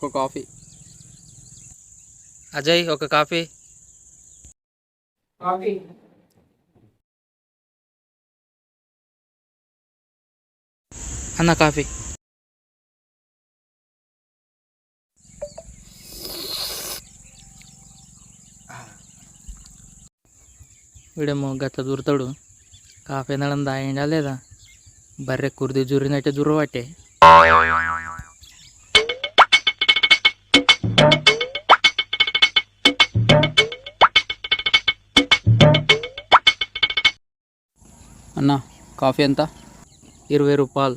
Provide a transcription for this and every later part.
ఒక కాఫీ. అజయ్ ఒక కాఫీ. అన్న కాఫీ. వీడేమో గట్ల దూరుతాడు. కాఫీ తినడం దాయిండా లేదా? బర్రె కుర్ది జుర్రినట్టే జుర్రు పట్టే. అన్న కాఫీ ఎంత? 20 రూపాయలు.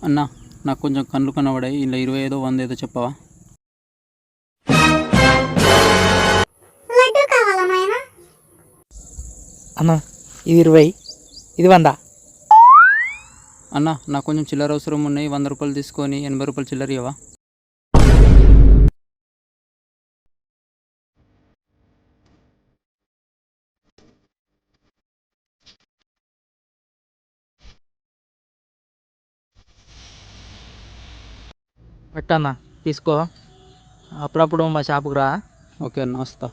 అన్న నాకు కొంచెం కళ్ళు కనబడాయి, ఇలా 25 100 ఏదో చెప్పవా? అన్న ఇది 20, ఇది 100. అన్న నాకు కొంచెం చిల్లర అవసరం ఉన్నాయి, 100 రూపాయలు తీసుకొని 80 రూపాయలు చిల్లర ఇవ్వవా? పెట్టన్నా తీసుకో. అప్పుడప్పుడు మా షాపుకు రా. ఓకే అన్న, వస్తా.